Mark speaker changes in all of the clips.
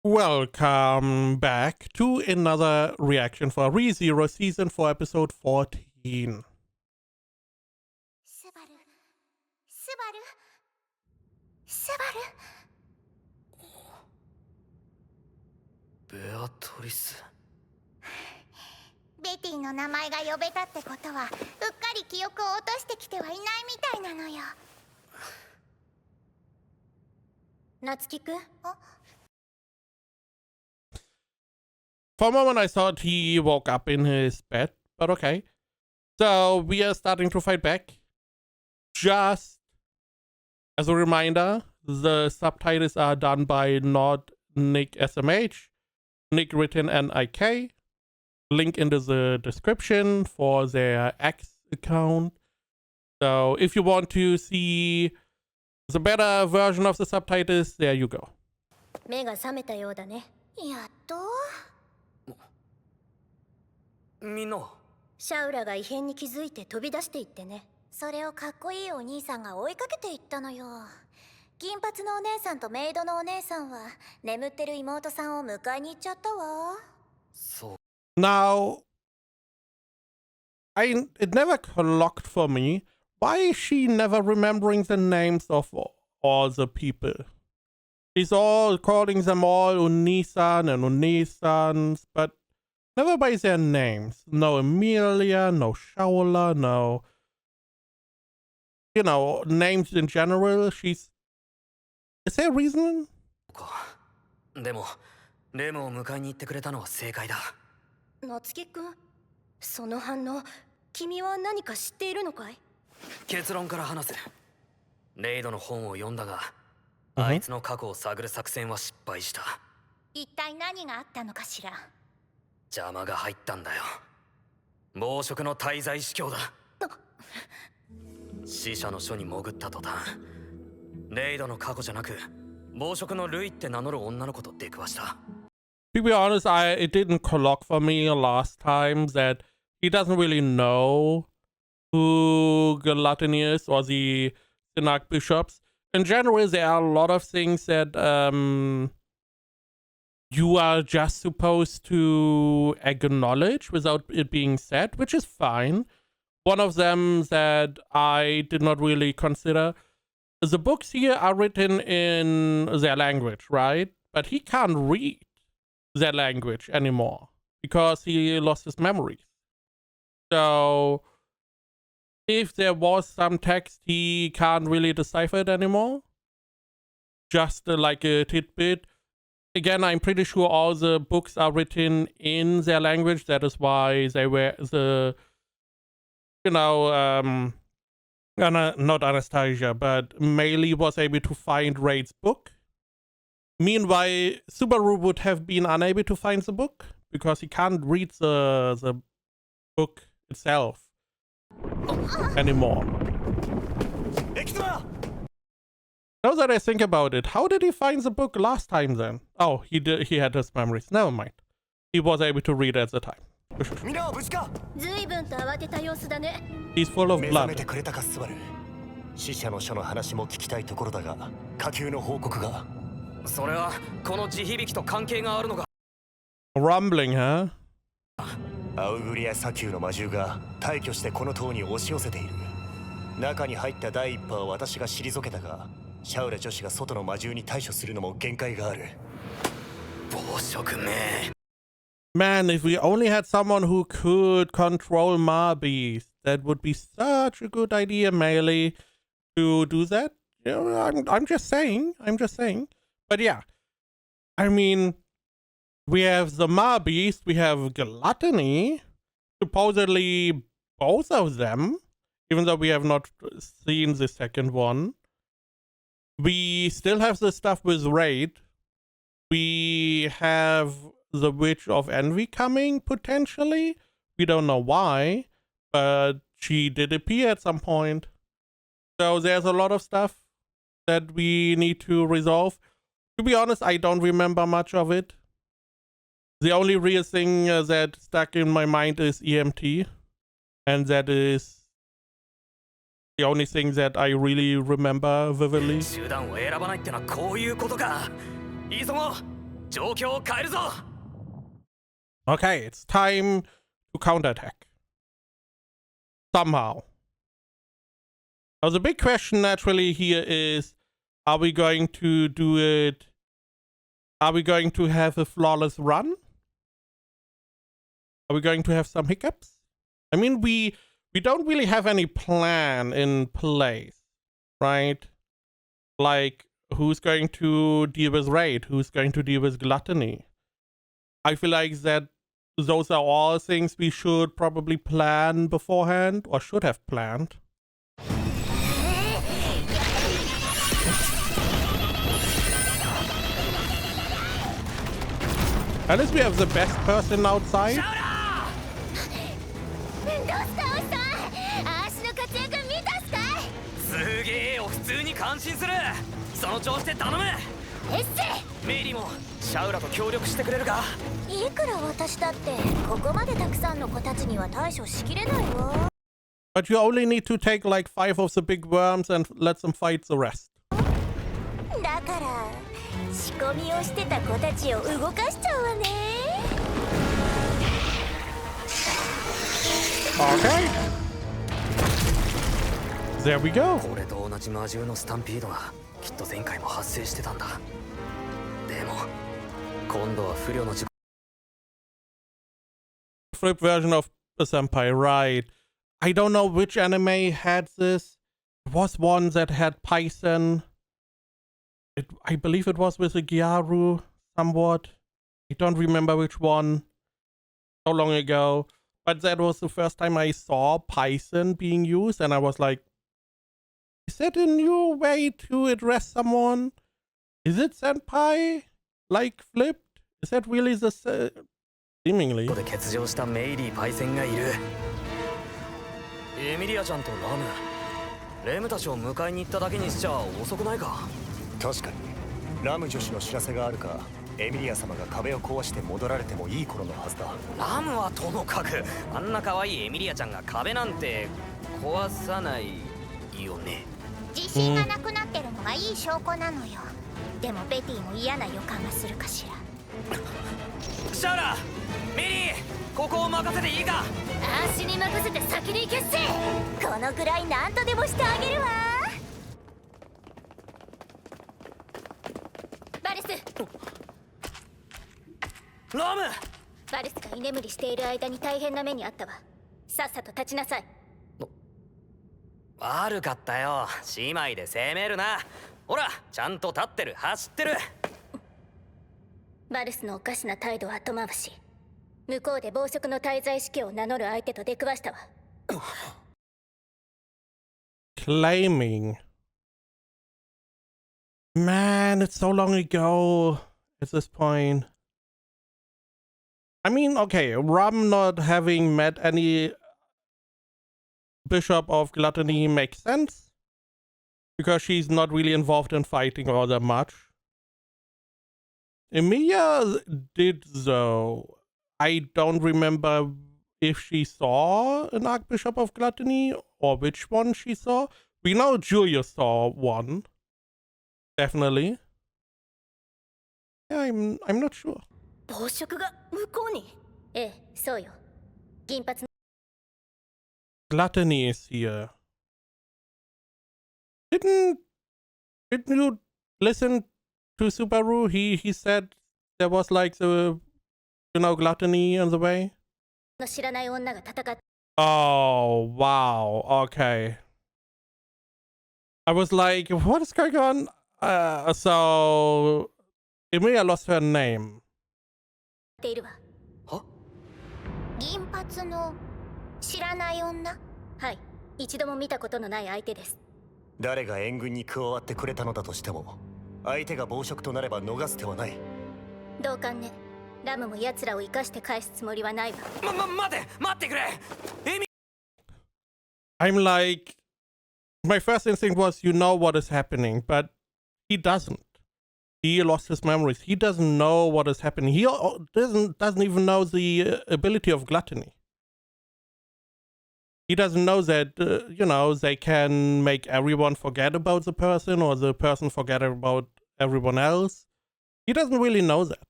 Speaker 1: Welcome back to another reaction for ReZero Season 4 Episode 14.
Speaker 2: Beatrice.
Speaker 3: ベティの名前が呼べたってことは、うっかり記憶を落としてきてはいないみたいなのよ。夏希くん？
Speaker 1: For a moment I thought he woke up in his bed, but okay. So we are starting to fight back. Just as a reminder, the subtitles are done by not Nick SMH, Nick written NIK. Link into the description for their X account. So if you want to see the better version of the subtitles, there you go.
Speaker 3: 目が覚めたようだね。やっと。
Speaker 2: みんな。
Speaker 3: シャウラが異変に気づいて飛び出していってね。それをかっこいいお兄さんが追いかけていったのよ。金髪のお姉さんとメイドのお姉さんは眠ってる妹さんを迎えに行っちゃったわ。
Speaker 2: そう。
Speaker 1: Now, it never clocked for me. Why is she never remembering the names of all the people? She's all calling them all Unisan and Unisans, but never by their names. No Emilia, no Shaula, no, you know, names in general. Is there a reason?
Speaker 2: でも、レムを迎えに行ってくれたのは正解だ。
Speaker 3: 夏希くん、その反応、君は何か知っているのかい？
Speaker 2: 結論から話す。レイドの本を読んだが、あいつの過去を探る作戦は失敗した。
Speaker 3: 一体何があったのかしら？
Speaker 2: 邪魔が入ったんだよ。暴食の滞在司教だ。死者の書に潜った途端、レイドの過去じゃなく、暴食のルイって名乗る女の子と出くわした。
Speaker 1: To be honest, it didn't clock for me last time that he doesn't really know who Gluttony is or the Synarch bishops. In general, there are a lot of things that you are just supposed to acknowledge without it being said, which is fine. One of them that I did not really consider, the books here are written in their language, right? But he can't read their language anymore because he lost his memories. So if there was some text, he can't really decipher it anymore. Just like a tidbit. Again, I'm pretty sure all the books are written in their language. That is why they were the, you know, not Anastasia, but Meili was able to find Raid's book. Meanwhile, Subaru would have been unable to find the book because he can't read the book itself anymore. Now that I think about it, how did he find the book last time then? Oh, he had his memories. Never mind. He was able to read at the time. He's full of blood.
Speaker 4: 死者の書の話も聞きたいところだが、下級の報告が。
Speaker 2: それはこの地響きと関係があるのか。
Speaker 1: Rumbling, huh?
Speaker 4: アウグリア砂丘の魔獣が大挙してこの塔に押し寄せている。中に入った第一波は私が退けたが、シャウラ女子が外の魔獣に対処するのも限界がある。暴食め。
Speaker 1: Man, if we only had someone who could control Marbies, that would be such a good idea, Melee, to do that. You know, I'm just saying. But yeah, I mean, we have the Marbies, we have Gluttony, supposedly both of them, even though we have not seen the second one. We still have the stuff with Raid. We have the Witch of Envy coming, potentially. We don't know why, but she did appear at some point. So there's a lot of stuff that we need to resolve. To be honest, I don't remember much of it. The only real thing that stuck in my mind is EMT. And that is the only thing that I really remember vividly.
Speaker 2: 状況を変えるぞ。
Speaker 1: Okay, it's time to counterattack. Somehow. Now the big question naturally here is, are we going to do it? Are we going to have a flawless run? Are we going to have some hiccups? I mean, we don't really have any plan in place, right? Like, who's going to deal with raid? Who's going to deal with gluttony? I feel like that those are all things we should probably plan beforehand, or should have planned. At least we have the best person outside.
Speaker 3: どうしたおっさん、あーしの活躍見たっすかい。
Speaker 2: すげえよ、普通に感心する。その調子で頼む。
Speaker 3: えっせ。
Speaker 2: メイリーもシャウラと協力してくれるか。
Speaker 3: いくら私だってここまでたくさんの子たちには対処しきれないわ。
Speaker 1: But you only need to take like 5 of the big worms and let them fight the rest.
Speaker 3: だから仕込みをしてた子たちを動かしちゃうわね。
Speaker 1: Okay. There we go.
Speaker 2: これと同じ魔獣のスタンピードがきっと前回も発生してたんだ。でも今度は不慮の事故。
Speaker 1: Flip version of the senpai, right? I don't know which anime had this. It was one that had Python. I believe it was with a Gyaru somewhat. I don't remember which one. So long ago. But that was the first time I saw Python being used, and I was like, is that a new way to address someone? Is it senpai? Like flipped? Is that really the seemingly?
Speaker 2: ここで欠場したメイリーパイセンがいる。エミリアちゃんとラム、レムたちを迎えに行っただけにしちゃ遅くないか。
Speaker 4: 確かにラム女子の知らせがあるか、エミリア様が壁を壊して戻られてもいい頃のはずだ。
Speaker 2: ラムはともかく、あんな可愛いエミリアちゃんが壁なんて壊さないよね。
Speaker 3: 自信がなくなってるのがいい証拠なのよ。でもベティも嫌な予感がするかしら。
Speaker 2: シャウラ、メリー、ここを任せていいか。
Speaker 3: あーしに任せて先に行けっせ。このぐらい何とでもしてあげるわ。バルス。
Speaker 2: ラム。
Speaker 3: バルスが居眠りしている間に大変な目にあったわ。さっさと立ちなさい。
Speaker 2: 悪かったよ。姉妹で攻めるな。ほら、ちゃんと立ってる、走ってる。
Speaker 3: バルスのおかしな態度は後回し。向こうで暴食の滞在式を名乗る相手と出くわしたわ。
Speaker 1: Claiming. Man, it's so long ago at this point. I mean, okay, Rum not having met any Bishop of Gluttony makes sense, because she's not really involved in fighting all that much. Emilia did though. I don't remember if she saw an Archbishop of Gluttony or which one she saw. We know Julia saw one. Definitely. Yeah, I'm not sure.
Speaker 3: 暴食が向こうに。ええ、そうよ。銀髪の
Speaker 1: Gluttony is here. Didn't you listen to Subaru? He said there was like the, you know, gluttony on the way.
Speaker 3: 知らない女が戦っ
Speaker 1: Oh, wow. Okay. I was like, what is going on? So Emilia lost her name.
Speaker 3: ているわ。
Speaker 2: は？
Speaker 3: 銀髪の知らない女？はい、一度も見たことのない相手です。
Speaker 4: 誰が援軍に加わってくれたのだとしても、相手が暴食となれば逃す手はない。
Speaker 3: 同感ね。ラムも奴らを生かして返すつもりはないわ。
Speaker 2: 待ってくれ。エミ。
Speaker 1: I'm like, my first instinct was, you know what is happening, but he doesn't. He lost his memories. He doesn't know what is happening. He doesn't even know the ability of gluttony. He doesn't know that, you know, they can make everyone forget about the person, or the person forget about everyone else. He doesn't really know that.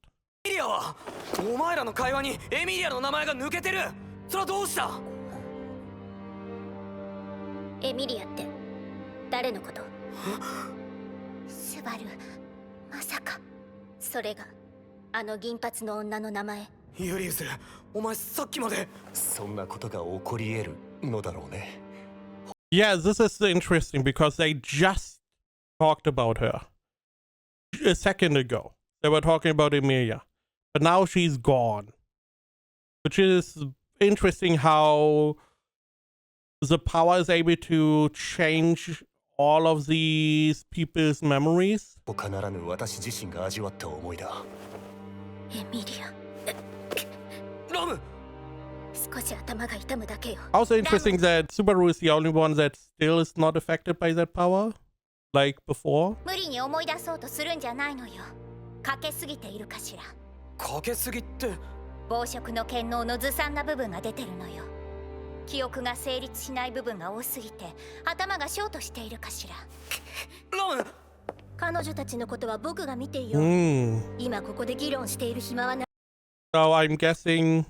Speaker 2: ミリアはお前らの会話にエミリアの名前が抜けてる。それはどうした？
Speaker 3: エミリアって誰のこと？スバル、まさかそれがあの銀髪の女の名前？
Speaker 2: ユリウス、お前さっきまで。
Speaker 4: そんなことが起こり得るのだろうね。
Speaker 1: Yeah, this is interesting because they just talked about her a second ago. They were talking about Emilia, but now she's gone, which is interesting how the power is able to change all of these people's memories.
Speaker 4: 他ならぬ私自身が味わった思いだ。
Speaker 3: エミリア、
Speaker 2: ラム。
Speaker 3: 少し頭が痛むだけよ。
Speaker 1: Also interesting that Subaru is the only one that still is not affected by that power, like before.
Speaker 3: 無理に思い出そうとするんじゃないのよ。かけすぎているかしら。
Speaker 2: かけすぎって。
Speaker 3: 暴食の権能のずさんな部分が出てるのよ。記憶が成立しない部分が多すぎて頭がショートしているかしら。
Speaker 2: ラム。
Speaker 3: 彼女たちのことは僕が見ていよ。今ここで議論している暇はない。
Speaker 1: So I'm guessing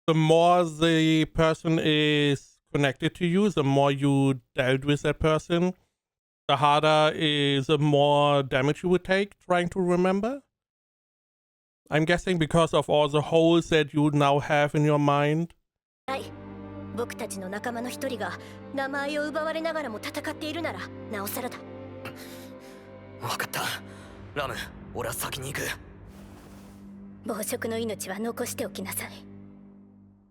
Speaker 1: the more the person is connected to you, the more you dealt with that person, the harder is the more damage you would take trying to remember. I'm guessing because of all the holes that you now have in your mind.
Speaker 3: 僕たちの仲間の一人が名前を奪われながらも戦っているならなおさらだ。
Speaker 2: 分かった。ラム、俺は先に行く。
Speaker 3: 暴食の命は残しておきなさい。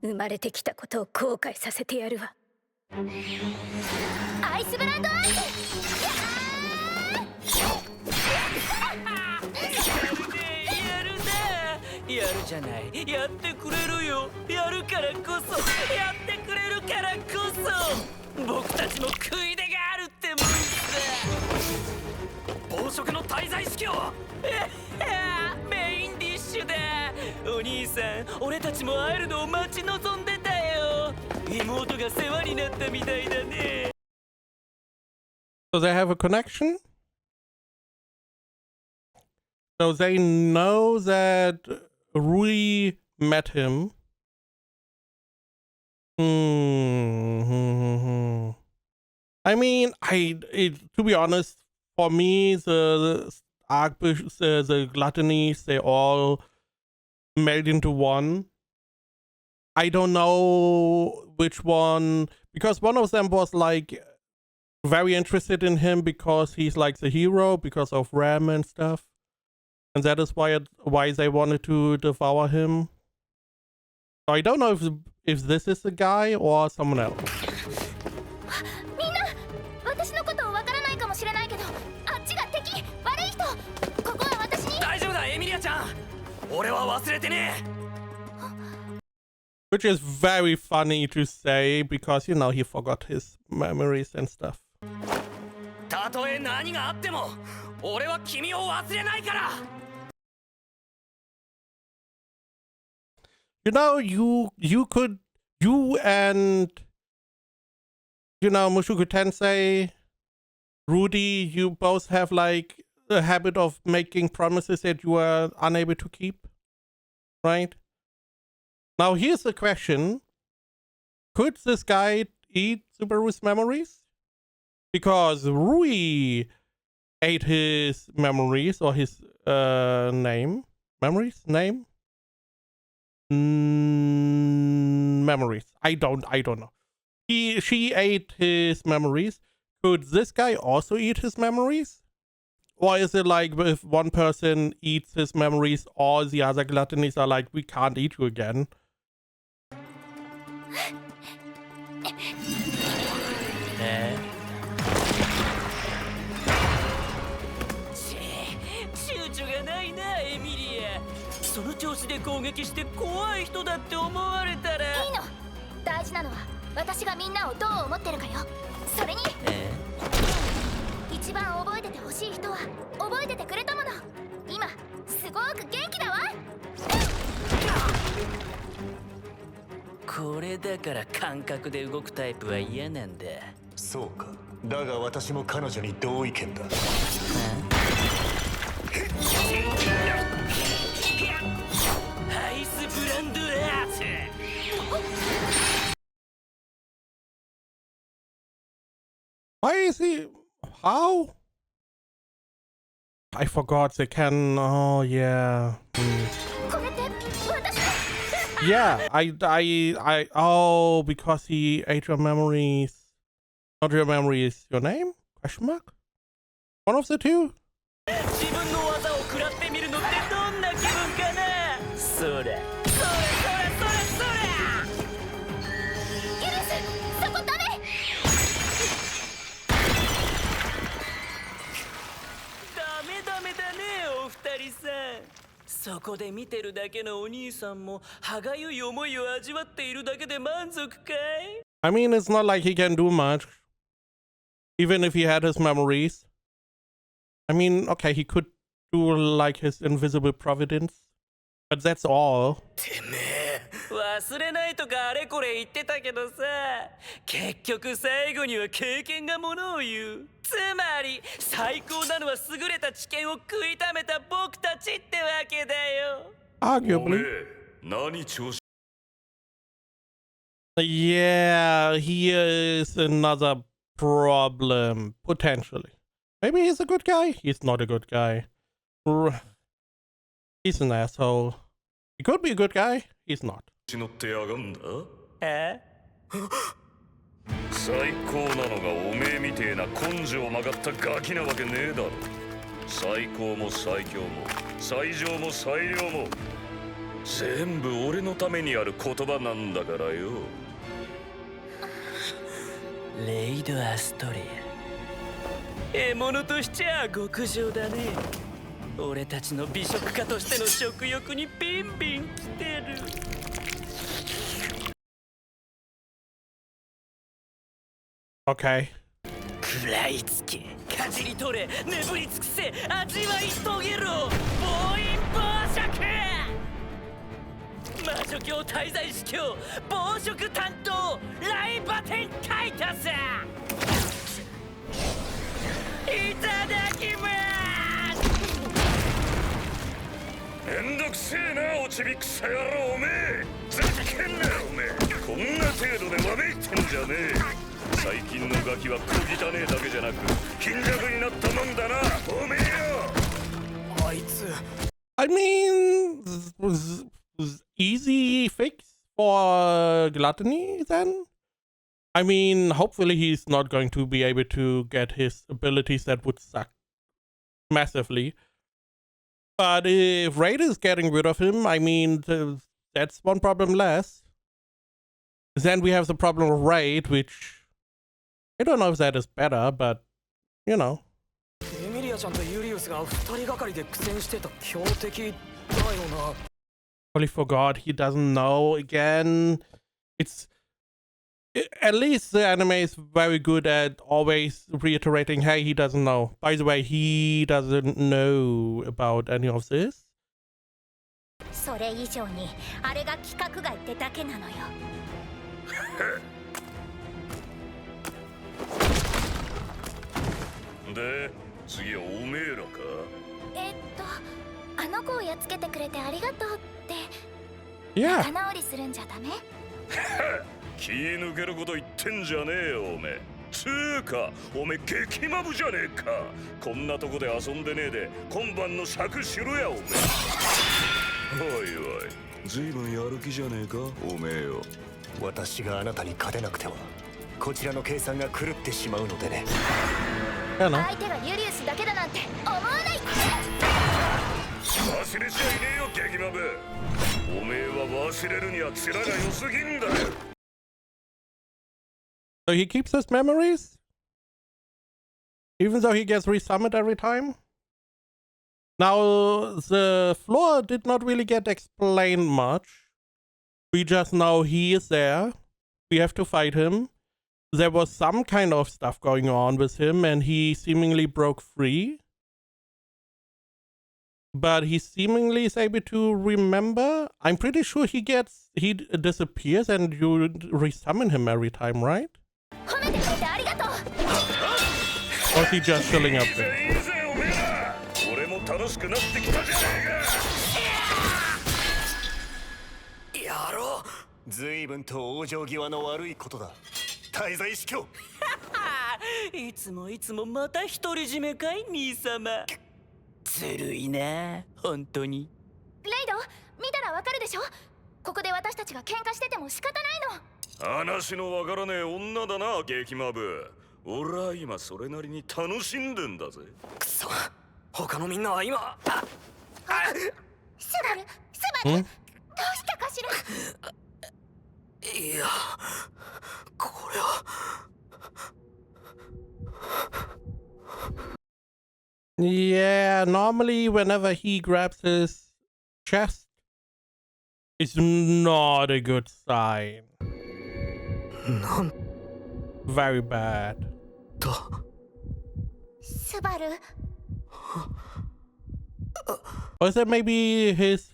Speaker 3: 生まれてきたことを後悔させてやるわ。アイスブランドアイス。
Speaker 2: やるね。やるじゃない。やってくれるよ。やるからこそ。やってくれるからこそ。僕たちも食い出があるってもんさ。暴食の滞在式を。メインディッシュだ。お兄さん、俺たちも会えるのを待ち望んでたよ。妹が世話になったみたいだね。
Speaker 1: So they have a connection? So they know that Rui met him. I mean, to be honest, for me, the Archbishops, the Gluttonies, they all meld into one. I don't know which one, because one of them was like very interested in him because he's like the hero because of Ram and stuff, and that is why they wanted to devour him. So I don't know if this is the guy or someone else.
Speaker 3: みんな、私のことをわからないかもしれないけど、あっちが敵、悪い人。ここは私に。
Speaker 2: 大丈夫だ、エミリアちゃん。俺は忘れてねえ。
Speaker 1: Which is very funny to say because, you know, he forgot his memories and stuff.
Speaker 2: たとえ何があっても、俺は君を忘れないから。
Speaker 1: You know, you and, you know, Mushoku Tensei, Rudy, you both have like the habit of making promises that you are unable to keep, right? Now here's the question. Could this guy eat Subaru's memories? Because Rui ate his memories or his name. Memories? Name? Memories. I don't know. She ate his memories. Could this guy also eat his memories? Or is it like if one person eats his memories, all the other gluttonies are like, we can't eat you again?
Speaker 2: 躊躇がないな、エミリア。その調子で攻撃して怖い人だって思われたら。いいの。
Speaker 3: 大事なのは私がみんなをどう思ってるかよ。それに一番覚えててほしい人は覚えててくれたもの。今すごく元気だわ。
Speaker 2: これだから感覚で動くタイプは嫌なんだ。
Speaker 4: そうか。だが私も彼女に同意見だ。
Speaker 1: Why is he? How? I forgot they can. Oh yeah. Yeah. I. Oh, because he ate your memories. Not your memories. Your name? Question mark. One of the two.
Speaker 2: 自分の技を食らってみるのってどんな気分かな。そらそらそらそらそら。
Speaker 3: ギルス、そこダメ。
Speaker 2: ダメダメだね、お二人さん。そこで見てるだけのお兄さんも歯がゆい思いを味わっているだけで満足かい？
Speaker 1: I mean, it's not like he can do much. Even if he had his memories. I mean, okay, he could do like his invisible providence. But that's all.
Speaker 2: てめえ忘れないとかあれこれ言ってたけどさ、結局最後には経験がものを言う。つまり最高なのは優れた知見を食いためた僕たちってわけだよ。
Speaker 1: Arguably.
Speaker 5: 何調子
Speaker 1: Yeah, he is another problem. Potentially. Maybe he's a good guy. He's not a good guy. He's an asshole. He could be a good guy. He's not.
Speaker 5: 乗ってやがんだ
Speaker 2: え？
Speaker 5: 最高なのがおめえみてえな根性曲がったガキなわけねえだろ。最高も最強も最上も最良も全部俺のためにある言葉なんだからよ。
Speaker 2: レイド・アストレア、獲物としちゃ極上だね。俺たちの美食家としての食欲にビンビン来てる。
Speaker 1: Okay.
Speaker 2: 食らいつけ、かじり取れ、眠り尽くせ、味わい遂げろ、暴飲暴食。魔女教滞在司教、暴食担当、ライバテンカイタス。いただきます。
Speaker 5: めんどくせえな、おちびくさ野郎おめえ。ざけんなよおめえ。こんな程度でわめいてんじゃねえ。最近のガキは小汚ねえだけじゃなく貧弱になったもんだな、おめえよ。
Speaker 2: あいつ。
Speaker 1: I mean, this was easy fix for gluttony then? I mean, hopefully he's not going to be able to get his abilities that would suck massively. But if Raid is getting rid of him, I mean, that's one problem less. Then we have the problem of Raid, which I don't know if that is better, but you know.
Speaker 2: エミリアちゃんとユリウスが二人がかりで苦戦してた強敵だよな。
Speaker 1: Totally forgot. He doesn't know again. It's at least the anime is very good at always reiterating, hey, he doesn't know. By the way, he doesn't know about any of this.
Speaker 3: それ以上にあれが規格外ってだけなのよ。
Speaker 5: で、次はおめえらか。
Speaker 3: あの子をやっつけてくれてありがとうって
Speaker 1: Yeah.
Speaker 3: 仲直りするんじゃダメ？
Speaker 5: 気抜けること言ってんじゃねえよおめえ。つーかおめえ激マブじゃねえか。こんなとこで遊んでねえで今晩の策しろやおめえ。おいおい、ずいぶんやる気じゃねえかおめえよ。
Speaker 4: 私があなたに勝てなくてはこちらの計算が狂ってしまうのでね。
Speaker 1: I don't know.
Speaker 3: 相手がユリウスだけだなんて思わない。
Speaker 5: 忘れちゃいねえよ激マブ。おめえは忘れるには面が良すぎんだよ。
Speaker 1: So he keeps his memories? Even though he gets resummoned every time? Now, the floor did not really get explained much. We just know he is there. We have to fight him. There was some kind of stuff going on with him and he seemingly broke free. But he seemingly is able to remember. I'm pretty sure he disappears and you resummon him every time, right?
Speaker 3: 褒めてくれてありがとう。
Speaker 1: Or is he just chilling up
Speaker 5: いい
Speaker 1: there?
Speaker 5: ぜいいぜおめえら。俺も楽しくなってきたじゃねえか。
Speaker 2: やろう。
Speaker 4: 随分と往生際の悪いことだ。滞在司教。
Speaker 2: いつもいつもまた独り占めかい兄様。ずるいな本当に。
Speaker 3: レイド見たらわかるでしょ。ここで私たちが喧嘩してても仕方ないの。
Speaker 5: 話のわからねえ女だな激マブ。俺は今それなりに楽しんでんだぜ。
Speaker 2: くそ、他のみんなは今
Speaker 3: スバルどうしたかしら。
Speaker 2: いや、これは。
Speaker 1: Yeah, normally whenever he grabs his chest, it's not a good sign.
Speaker 2: なん
Speaker 1: Very bad.
Speaker 2: だ。
Speaker 3: スバル
Speaker 1: Or is that maybe his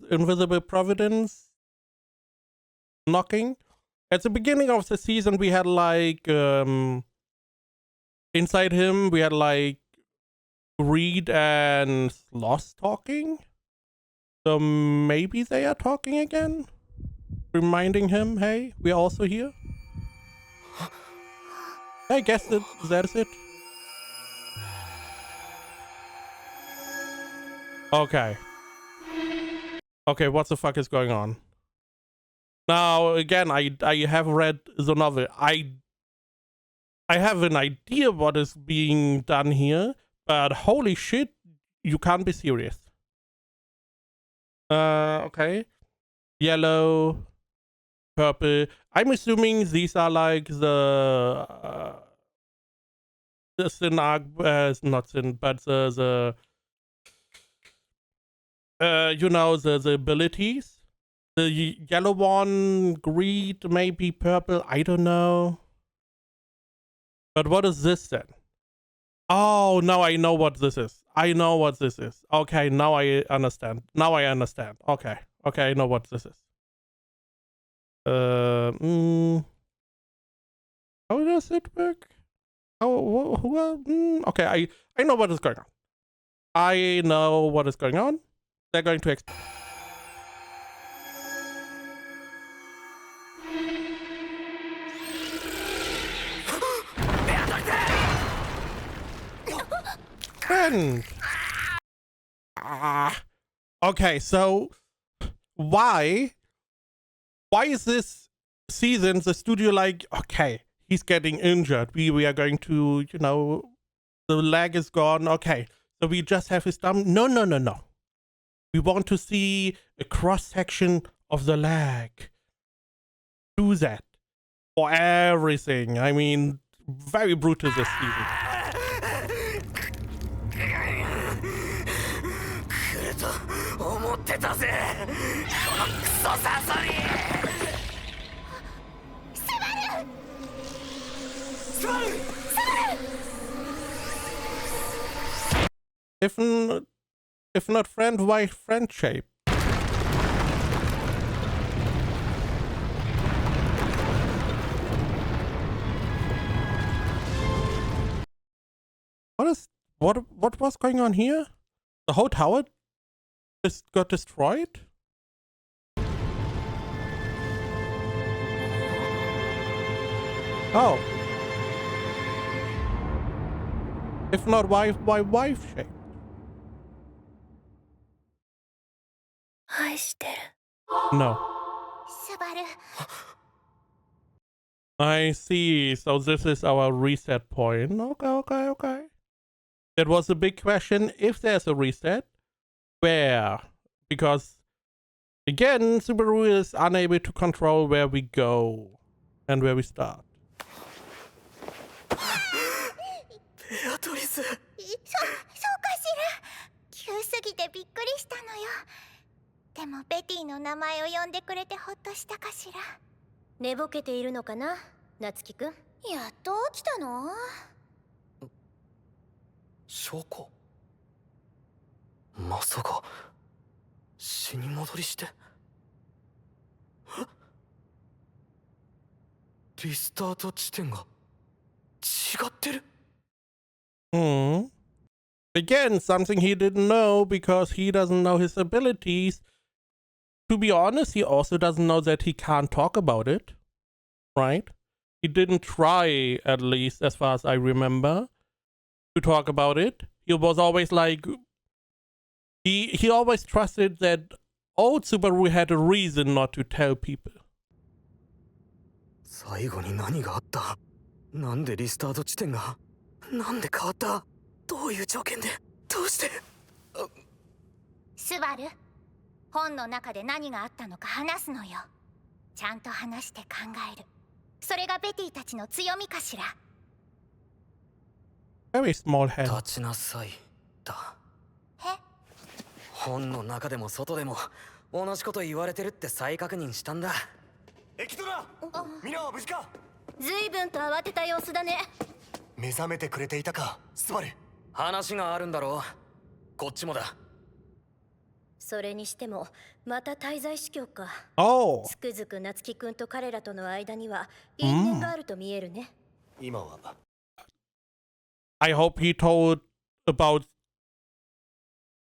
Speaker 1: invisible providence knocking? At the beginning of the season, we had like inside him, we had like Greed and Sloth talking. So maybe they are talking again, reminding him, "Hey, we are also here." I guess that's it. Okay. Okay, what the fuck is going on? Now, again, I have read the novel. I have an idea what is being done here, but holy shit, you can't be serious. Okay. Yellow, purple. I'm assuming these are like the not sin, but the you know, the abilities. The yellow one, greed, maybe purple, I don't know. But what is this then? Oh, now I know what this is. I know what this is. Okay, now I understand. Now I understand. Okay. Okay, I know what this is. How does it work? Okay, I know what is going on. I know what is going on. They're going to explain. Friend. Okay, so why is this season the studio like, okay, he's getting injured, we are going to, you know, the leg is gone, okay, so we just have his thumb? No, we want to see a cross section of the leg. Do that for everything. I mean, very brutal this season.
Speaker 2: 来ると思ってたぜ、このクソサソリ。スバル
Speaker 1: If not friend, why friend shape? What was going on here? The whole tower just got destroyed? Oh. If not wife, why wife shape?
Speaker 3: 愛してる
Speaker 1: No.
Speaker 3: スバル
Speaker 1: I see. So this is our reset point. Okay. That was a big question. If there's a reset, where? Because, again, Subaru is unable to control where we go and where we start.
Speaker 2: ベアトリス。
Speaker 3: そうかしら。急すぎてびっくりしたのよ。でもベティの名前を呼んでくれてほっとしたかしら。寝ぼけているのかな、夏樹くん。やっと起きたの？
Speaker 2: 証拠？まさか死に戻りして？リスタート地点が違ってる。
Speaker 1: Again, something he didn't know because he doesn't know his abilities. To be honest, he also doesn't know that he can't talk about it, right? he didn't try, at least as far as I remember, to talk about it. He was always like, he always trusted that old Subaru had a reason not to tell people.
Speaker 6: 最後に何があった？なんでリスタート地点がなんで変わった？どういう条件で？どうして？
Speaker 3: スバル、本の中で何があったのか話すのよ。ちゃんと話して考える。それがベティたちの強みかしら。
Speaker 1: Very small head.
Speaker 6: 立ちなさいだ。
Speaker 3: え？
Speaker 6: 本の中でも外でも同じこと言われてるって再確認したんだ。
Speaker 4: エキドラ、ミナは無事か？
Speaker 3: ずいぶんと慌てた様子だね。
Speaker 4: 目覚めてくれていたか、スバル。
Speaker 6: 話があるんだろう。こっちもだ。
Speaker 7: それにしてもまた滞在司教か。
Speaker 1: Oh.
Speaker 7: つくづく夏樹くんと彼らとの間には因縁があると見えるね。
Speaker 4: 今は
Speaker 1: I hope he told about,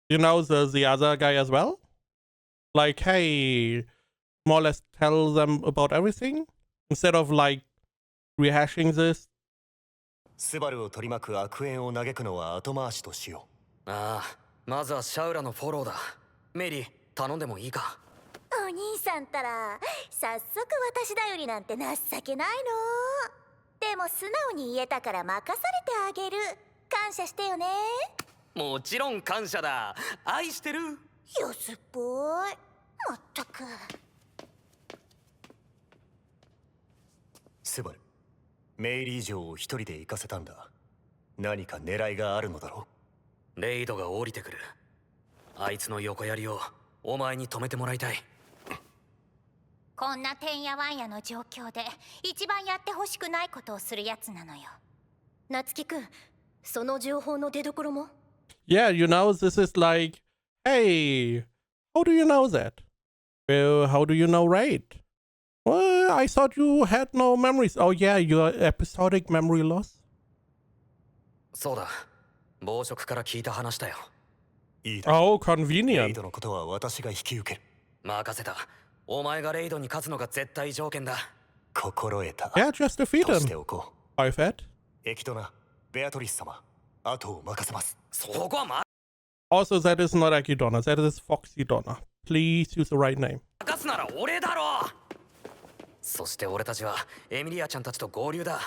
Speaker 1: the other guy as well. Like, hey, more or less tell them about everything instead of like rehashing this.
Speaker 4: スバルを取り巻く悪縁を嘆くのは後回しとしよう。
Speaker 6: ああ、まずはシャウラのフォローだ。メリー、頼んでもいいか？
Speaker 3: お兄さんたら早速私頼りなんて情けないの。でも素直に言えたから任されてあげる。感謝してよね。
Speaker 6: もちろん感謝だ。愛してる。
Speaker 3: 安っぽい。まったく。
Speaker 4: スバル、メイリー城を一人で行かせたんだ。何か狙いがあるのだろ
Speaker 6: う。レイドが降りてくる。あいつの横やりをお前に止めてもらいたい。
Speaker 3: こんなてんやわんやの状況で一番やってほしくないことをするやつなのよ。
Speaker 7: 夏樹くん、その情報の出所も？
Speaker 1: Yeah, this is like, hey, how do you know that? Well, how do you know Raid? Well, I thought you had no memories. Oh yeah, your episodic memory loss?
Speaker 6: そうだ。暴食から聞いた話だよ。
Speaker 4: いいだ。
Speaker 1: Oh,
Speaker 4: レイ
Speaker 1: convenient.
Speaker 4: ドのことは私が引き受ける。
Speaker 6: 任せた。お前がレイドに勝つのが絶対条件だ。
Speaker 4: 心得た。
Speaker 1: Yeah, just defeat
Speaker 4: として
Speaker 1: him.
Speaker 4: おこう。
Speaker 1: I've had.
Speaker 4: エキドナ、ベアトリス様、後を任せます。
Speaker 6: そこは
Speaker 1: Also, that is not Akidonna. That is Foxy Donna. Please use the right name.
Speaker 6: 任すなら俺だろ。そして俺たちはエミリアちゃんたちと合流だ。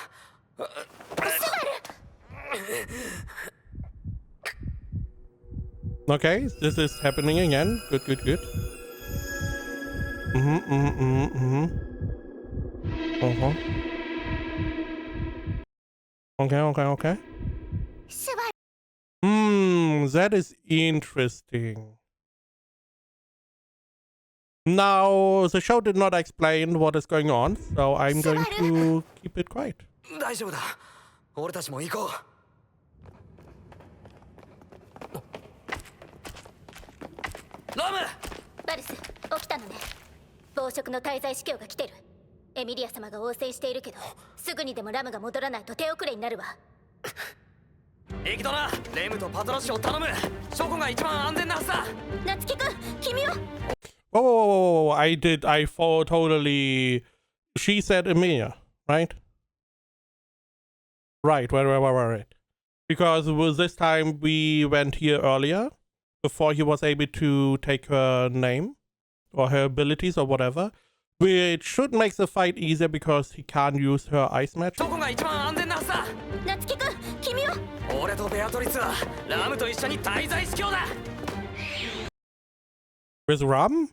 Speaker 1: Okay, this is happening again. Good, good, good. Okay.
Speaker 3: スバル。
Speaker 1: That is interesting. Now, the show did not explain what is going on, so I'm going to keep it quiet.
Speaker 6: 大丈夫だ。俺たちも行こう。ラム！
Speaker 7: バルス、起きたのね。暴食の滞在司教が来てる。エミリア様が応戦しているけど、すぐにでもラムが戻らないと手遅れになるわ。
Speaker 6: エキドナ、レムとパトラッシュを頼む。ショコが一番安全なはずだ。
Speaker 7: 夏樹くん、君を。
Speaker 1: Oh, I thought totally. She said Emilia, right? Right. Because this time we went here earlier, before he was able to take her name, or her abilities, or whatever. Which should make the fight easier because he can't use her ice magic.
Speaker 6: ショコが一番安全なはずだ。
Speaker 7: 夏樹くん、君を。
Speaker 6: 俺とベアトリスはラムと一緒に滞在司教だ。
Speaker 1: With Ram?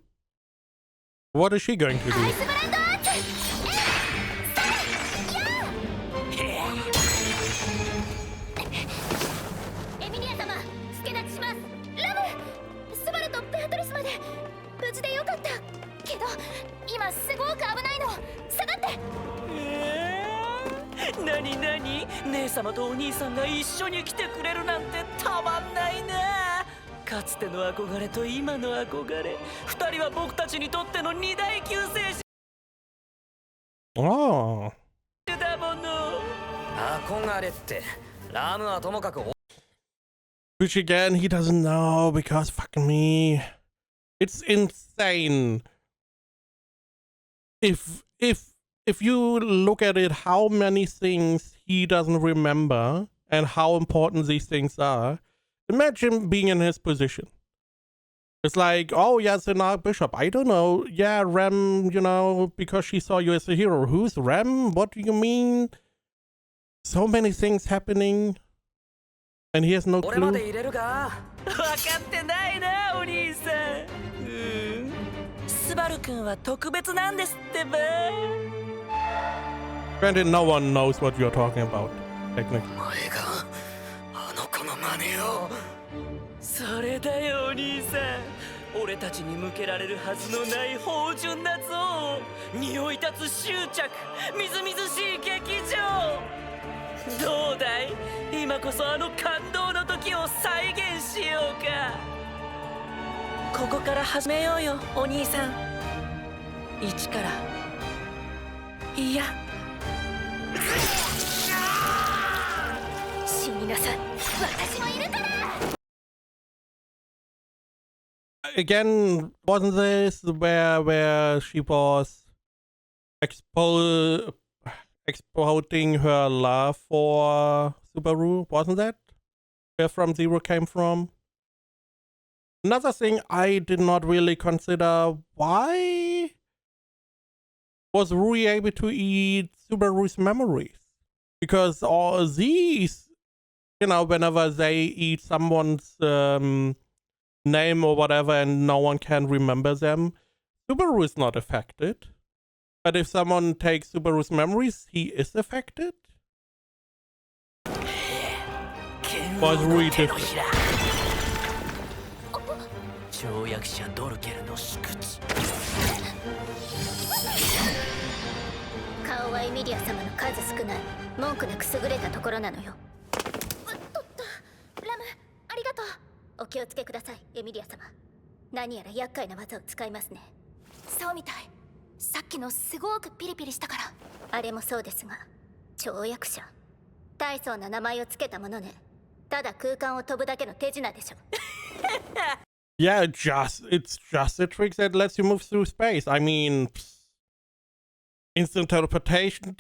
Speaker 1: What is she going to do?
Speaker 3: アイスブランドアーツ。
Speaker 7: エミリア様、助立ちします。ラム、スバルとベアトリスまで無事でよかった。けど今すごく危ないの。下がって。
Speaker 2: なになに、姉様とお兄さんが一緒に来てくれるなんてたまんないな。かつての憧れと今の憧れ、二人は僕たちにとっての二大救世主
Speaker 1: Oh.
Speaker 2: だもの。
Speaker 6: 憧れってラムはともかく。
Speaker 1: Which again, he doesn't know because fuck me. It's insane. If if you look at it, how many things he doesn't remember and how important these things are, imagine being in his position. It's like, oh, yes, an Archbishop. I don't know. Yeah, Rem, you know, because she saw you as a hero. Who's Rem? What do you mean? So many things happening. And he has no
Speaker 2: 俺ま
Speaker 1: clue.
Speaker 2: で入れるか分かってないなお兄さんスバル君は特別なんですってば
Speaker 1: Granted, no one knows what you're talking about, technically.
Speaker 6: お前があの子の真似を。
Speaker 2: それだよお兄さん俺たちに向けられるはずのない芳醇な像匂い立つ執着みずみずしい劇場どうだい今こそあの感動の時を再現しようかここから始めようよお兄さん一からいや
Speaker 7: 死になさい私もいるから
Speaker 1: Again, wasn't this where she was exploding her love for Subaru? Wasn't that where From Zero came from? Another thing I did not really consider, why was Rui able to eat Subaru's memories? Because all these, you know, whenever they eat someone's name or whatever and no one can remember them, Subaru is not affected. But if someone takes Subaru's memories, he is affected? Was Rui different?
Speaker 2: 跳躍者ドルケルの宿地
Speaker 7: 顔はエミリア様の数少ない文句なく優れたところなのよとったラムありがとうお気をつけくださいエミリア様何やら厄介な技を使いますねそうみたいさっきのすごくピリピリしたからあれもそうですが跳躍者大層な名前をつけたものねただ空間を飛ぶだけの手品でしょ
Speaker 1: Yeah, it's just a trick that lets you move through space. I mean, instant teleportation.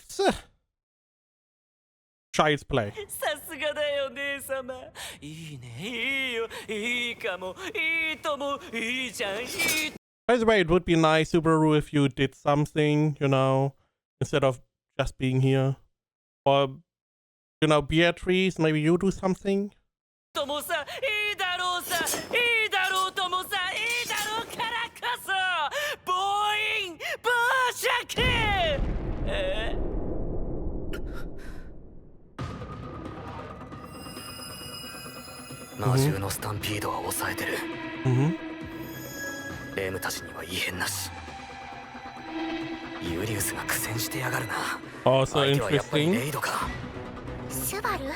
Speaker 1: Child's play.
Speaker 2: さすがだよ姉様いいねいいよいいかもいいともいいじゃんいい
Speaker 1: By the way, it would be nice, Subaru, if you did something, you know, instead of just being here. Or, you know, Beatrice, maybe you do something.
Speaker 2: ともさいいだろうさいいだろうともさいいだろうからこそ暴飲暴食
Speaker 6: 魔獣のスタンピードは抑えてる。 レムたちには異変なし。ユリウスが苦戦してやがるな。
Speaker 1: Also
Speaker 6: 相手はやっぱり
Speaker 1: interesting.
Speaker 6: レイドか。
Speaker 7: スバル何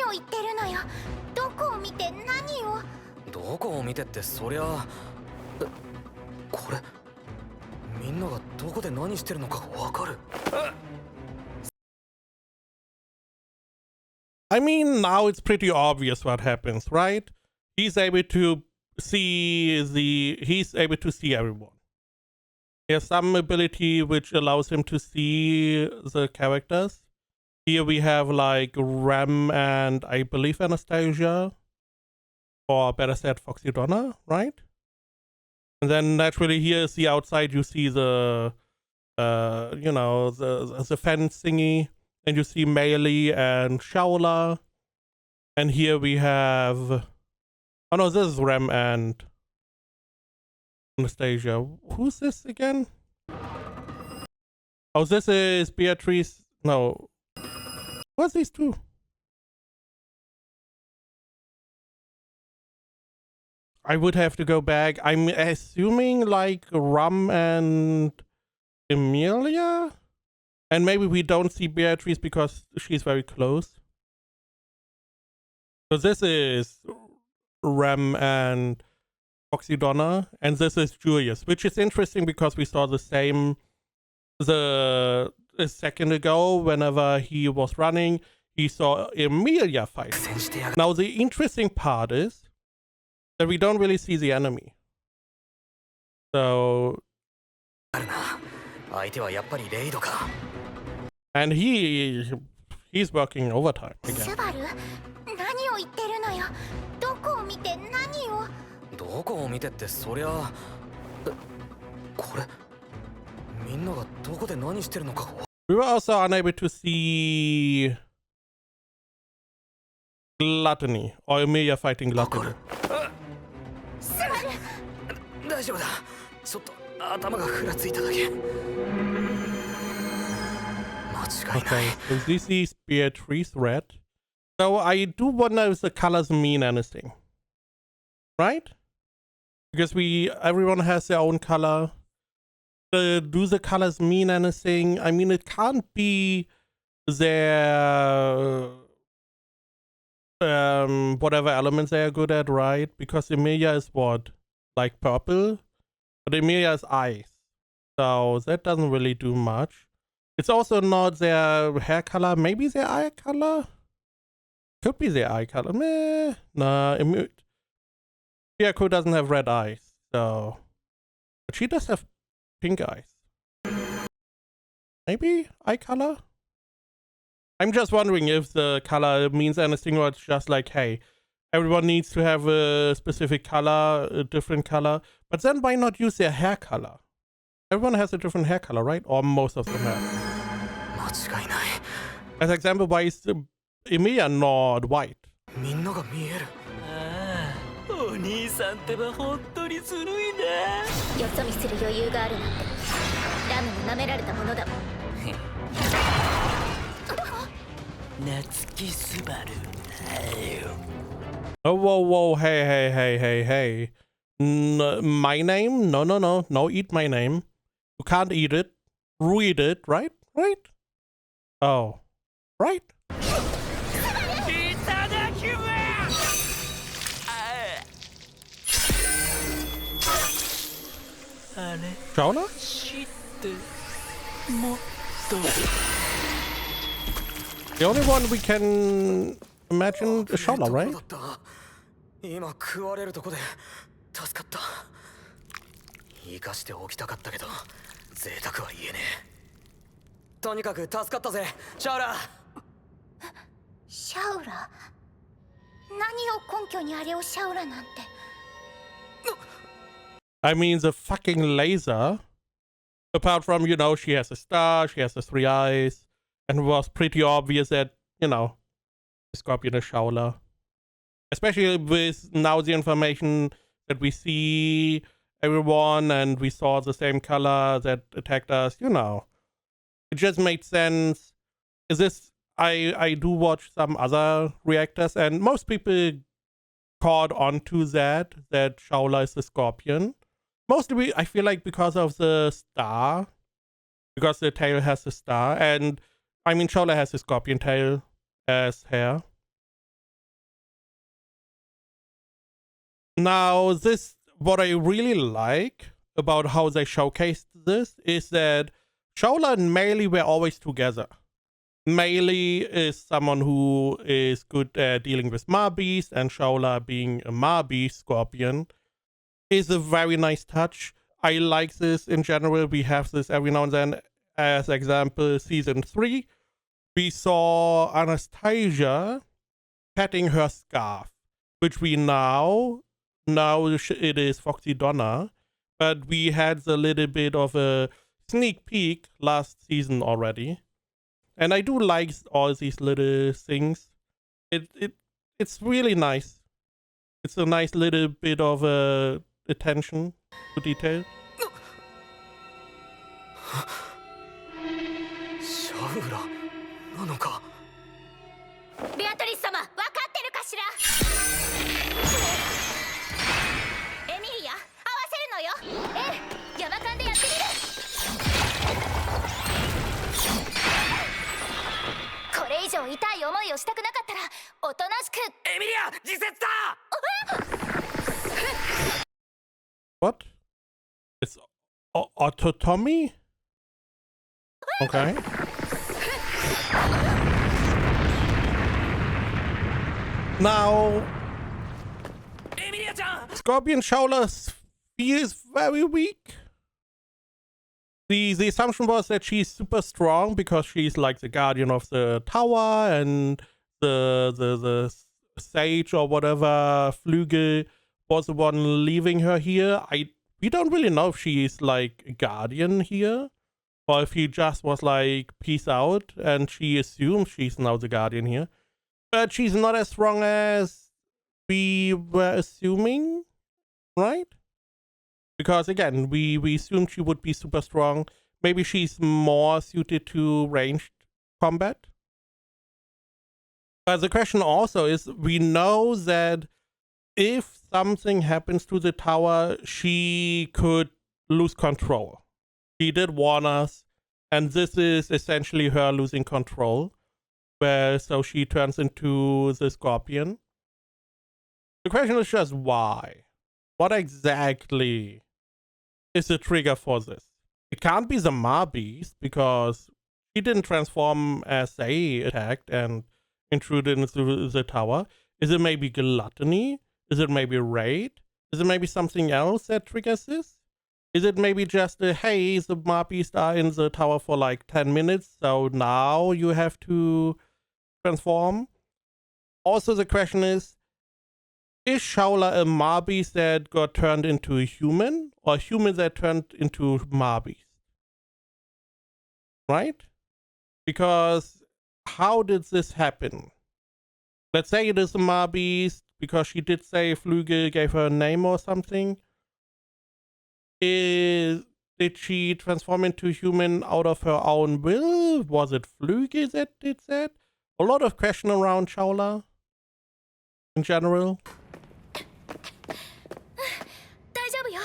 Speaker 7: を言ってるのよどこを見て何を
Speaker 6: どこを見てってそりゃこれみんながどこで何してるのかがわかる。
Speaker 1: I mean, now it's pretty obvious what happens, right? He's able to see everyone. He has some ability which allows him to see the characters. Here we have like Rem and I believe Anastasia, or better said Foxy Donna, right? And then naturally here is the outside, you see the you know, the fence thingy. And you see Meili and Shaola. And here we have... Oh no, this is Rem and Anastasia. Who's this again? Oh, this is Beatrice. No. What's these two? I would have to go back. I'm assuming like Ram and Emilia? And maybe we don't see Beatrice because she's very close. So this is Rem and Foxy Donna, and this is Julius, which is interesting because we saw the same a second ago. Whenever he was running, he saw Emilia fight. Now the interesting part is that we don't really see the enemy. So
Speaker 6: 相相手はやっぱりレイドか。
Speaker 1: And he's working overtime
Speaker 7: ス
Speaker 1: again.
Speaker 7: バル何を言ってるのよ。どこを見て何を。
Speaker 6: どこを見てってそりゃこれみんながどこで何してるのかが。
Speaker 1: We were also unable to see Gluttony or Emilia fighting Gluttony.
Speaker 7: スバル
Speaker 6: 大丈夫だ。ちょっと頭がふらついただけ。間違いない。
Speaker 1: Okay, so this is Beatrice red. So I do wonder if the colors mean anything, right? Because everyone has their own color. Do the colors mean anything? I mean, it can't be their whatever elements they are good at, right? Because Emilia is what? Like purple? But Emilia is ice. So that doesn't really do much. It's also not their hair color. Maybe their eye color? Could be their eye color. Meh. Nah. Ryako doesn't have red eyes. So. But she does have pink eyes. Maybe eye color? I'm just wondering if the color means anything or it's just like, hey, everyone needs to have a specific color, a different color. But then why not use their hair color? Everyone has a different hair color, right? Or most of them have.
Speaker 6: 間違いない。
Speaker 1: As example, why is Emilia not white?
Speaker 6: みんなが見える。
Speaker 2: ああ、お兄さんってば本当にずるいな。
Speaker 7: よそ見する余裕があるなんてラムも舐められたものだもん。
Speaker 2: 夏木スバル。
Speaker 1: Oh, whoa, whoa, hey. My name? No, eat my name. You can't eat it. Read it, right? Oh, right?
Speaker 2: いただきます。あれ
Speaker 1: Shauna?
Speaker 2: 知ってもっと。
Speaker 1: The only one we can imagine is Shauna, right?
Speaker 6: どこだった。今食われるとこで助かった。生かしておきたかったけど贅沢は言えねえ。とにかく助かったぜ、シャウラ。
Speaker 7: シャウラ何を根拠にあれをシャウラなんて。
Speaker 1: I mean, the fucking laser. Apart from, she has a star, she has the 3 eyes, and it was pretty obvious that, the Scorpion is Shaula. Especially with now the information that we see everyone and we saw the same color that attacked us, It just made sense. I do watch some other reactors and most people caught onto that Shaula is the Scorpion. Mostly, I feel like because of the star. Because the tail has the star. And, I mean, Shaula has the Scorpion tail as hair. Now, what I really like about how they showcased this is that Shaula and Meili were always together. Meili is someone who is good at dealing with Mabeast, and Shaula being a Mabeast Scorpion is a very nice touch. I like this in general. We have this every now and then. As example, season 3, we saw Anastasia petting her scarf, which we now it is Foxy Donna, but we had a little bit of a sneak peek last season already. And I do like all these little things. It's really nice. It's a nice little bit of attention to detail.
Speaker 6: シャウラなのか。
Speaker 7: ベアトリス様、分かってるかしら。エミリア、合わせるのよ。ええ、山間でやってみる。これ以上痛い思いをしたくなかったらおとなしく。
Speaker 2: エミリア、自説だ。
Speaker 1: What? It's autotomy? Okay. Now,
Speaker 2: エミリアちゃん。
Speaker 1: Scorpion Shaula feels very weak. the assumption was that she's super strong because she's like the guardian of the tower, and the sage or whatever, Flügel, was the one leaving her here. We don't really know if she's like a guardian here, or if he just was like, peace out, and she assumes she's now the guardian here. But she's not as strong as we were assuming, right? Because again, we assumed she would be super strong. Maybe she's more suited to ranged combat. But the question also is, we know that if something happens to the tower, she could lose control. She did warn us, and this is essentially her losing control, where so she turns into the scorpion. The question is just why? What exactly is the trigger for this? It can't be the Ma Beast, because she didn't transform as they attacked and intruded into the tower. Is it maybe gluttony? Is it maybe raid? Is it maybe something else that triggers this? Is it maybe just hey, the Ma Beast are in the tower for like 10 minutes, so now you have to transform? Also, the question is Shaula a Ma Beast that got turned into a human, or a human that turned into Ma Beast? Right? Because how did this happen? Let's say it is a Ma Beast, because she did say Flügel gave her a name or something. Did she transform into human out of her own will? Was it Flügel that did that? A lot of question around Shaula in general.
Speaker 7: 大丈夫よ。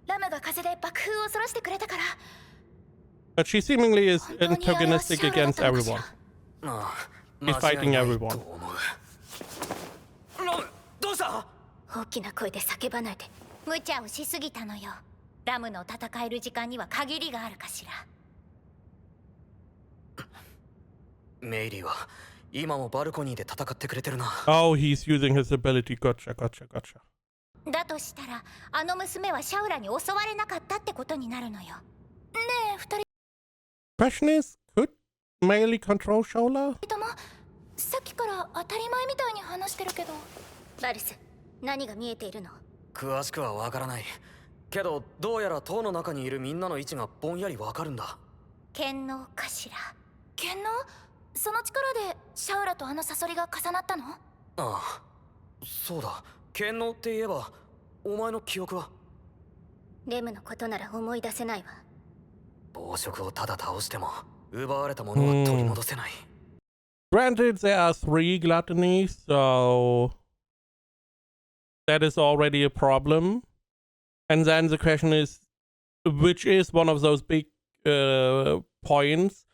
Speaker 7: ラムが風で爆風をそらしてくれたから。
Speaker 1: But she seemingly is antagonistic against everyone.
Speaker 6: ああ、
Speaker 1: She's fighting everyone.
Speaker 6: ラム、どうした？
Speaker 7: 大きな声で叫ばないで。無茶をしすぎたのよ。ラムの戦える時間には限りがあるかしら。
Speaker 6: メイリーは今もバルコニーで戦ってくれてるな。
Speaker 1: Oh, he's using his ability. Gotcha.
Speaker 7: だとしたら、あの娘はシャウラに襲われなかったってことになるのよ。ねえ、二人
Speaker 1: Question is, could Melee control Shaula?
Speaker 7: ともさっきから当たり前みたいに話してるけど。バルス、何が見えているの？
Speaker 6: 詳しくはわからない。けどどうやら塔の中にいるみんなの位置がぼんやりわかるんだ。
Speaker 7: 剣能かしら。剣能？その力でシャウラとあのサソリが重なったの？
Speaker 6: ああ、そうだ。剣能って言えばお前の記憶は？
Speaker 7: レムのことなら思い出せないわ。
Speaker 6: 暴食をただ倒しても奪われたものは取り戻せない。
Speaker 1: Granted, there are 3 gluttonies, so that is already a problem. And then the question is, which is one of those big points,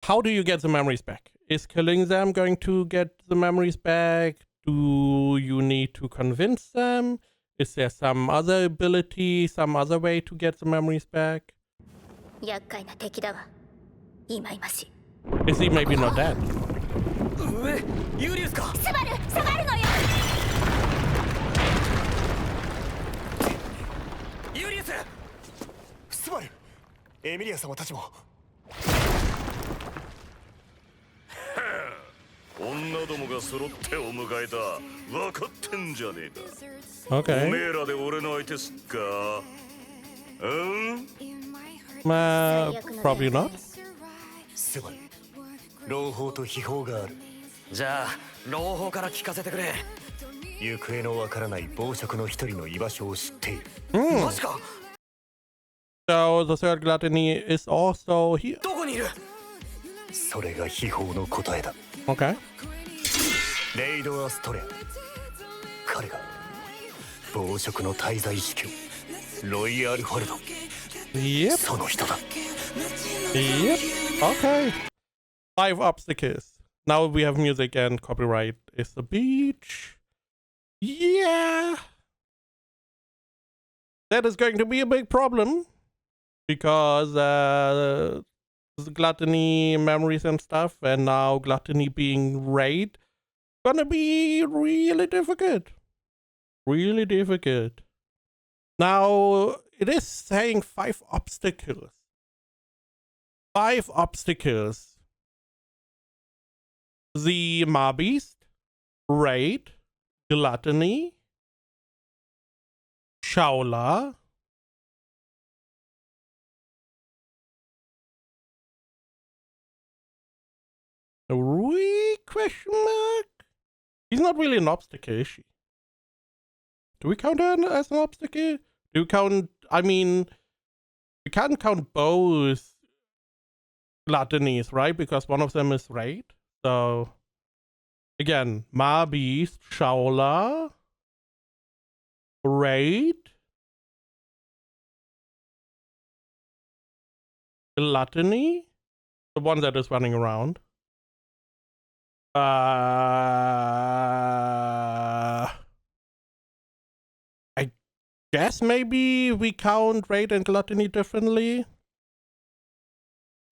Speaker 1: how do you get the memories back? Is killing them going to get the memories back? Do you need to convince them? Is there some other ability, some other way to get the memories back?
Speaker 7: 厄介な敵だわ。いまいまし。
Speaker 1: Is he maybe not dead?
Speaker 6: 上、ユーリウスか。
Speaker 7: スバル、下がるのよ。
Speaker 6: ユーリウス。
Speaker 4: スバル、エミリア様たちも。
Speaker 5: 女どもが揃ってお迎えだ。分かってんじゃねえか。
Speaker 1: Okay.
Speaker 5: おめえらで俺の相手すっか？うん？
Speaker 1: Probably not.
Speaker 4: スバル、朗報と秘宝がある。
Speaker 6: じゃあ朗報から聞かせてくれ。
Speaker 4: 行方のわからない暴食の一人の居場所を知っている。
Speaker 6: マジか。
Speaker 1: So the third gluttony is also here.
Speaker 6: どこにいる？
Speaker 4: それが秘宝の答えだ。
Speaker 1: Okay.
Speaker 4: レイド・アストレア。彼が暴食の滞在司教ロイ・アルファルド。
Speaker 1: Yep.
Speaker 4: その人だ。
Speaker 1: Yep. Okay. 5 obstacles. Now we have music and copyright is the beach. Yeah. That is going to be a big problem. Because gluttony memories and stuff, and now gluttony being raid, gonna be really difficult. Really difficult. Now, it is saying 5 obstacles. 5 obstacles. The Marbeast, Raid, Gluttony, Shaula, Rui question mark? He's not really an obstacle, is she? Do we count her as an obstacle? Do we count, I mean, we can't count both Gluttonies, right? Because one of them is Raid. So, again, Marbeast, Shaula, Raid, Gluttony, the one that is running around. I guess maybe we count Raid and Gluttony differently.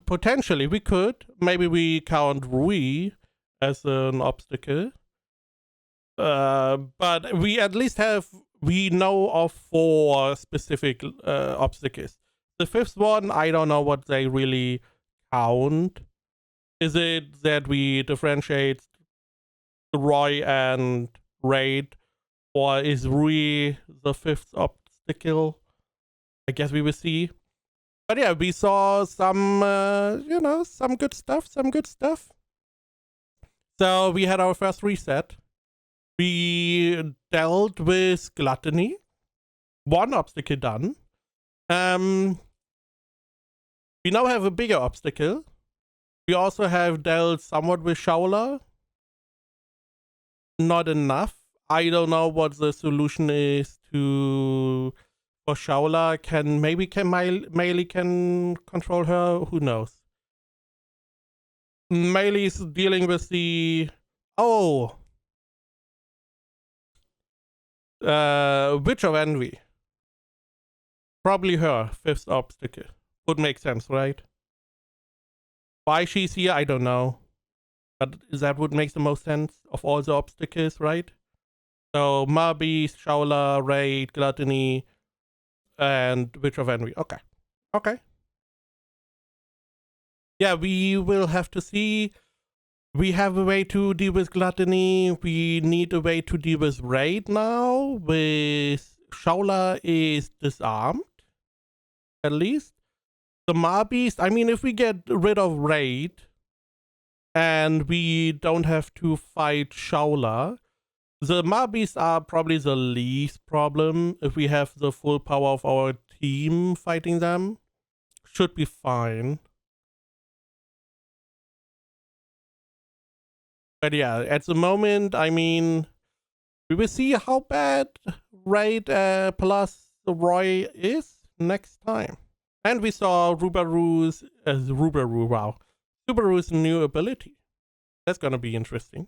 Speaker 1: Potentially we could. Maybe we count Rui as an obstacle. But we at least we know of 4 specific obstacles. The 5th one, I don't know what they really count. Is it that we differentiate Roy and Raid, or is Rui the 5th obstacle? I guess we will see. But yeah, we saw some, you know, some good stuff. So we had our first reset. We dealt with Gluttony. 1 obstacle done. We now have a bigger obstacle. We also have dealt somewhat with Shaula. Not enough. I don't know what the solution is for Shaula. Maybe Melee can control her? Who knows? Melee is dealing with the... Oh! Witch of Envy. Probably her 5th obstacle. Would make sense, right? Why she's here, I don't know. But that would make the most sense of all the obstacles, right? So, Marbeast, Shaula, Raid, Gluttony, and Witch of Envy. Okay. Okay. Yeah, we will have to see. We have a way to deal with Gluttony. We need a way to deal with Raid now. With Shaula is disarmed. At least. The Marbeast, I mean, if we get rid of Raid and we don't have to fight Shaula, the Marbeasts are probably the least problem. If we have the full power of our team fighting them, should be fine. But yeah, at the moment, I mean, we will see how bad Raid plus Roy is next time. And we saw Subaru's new ability. That's gonna be interesting.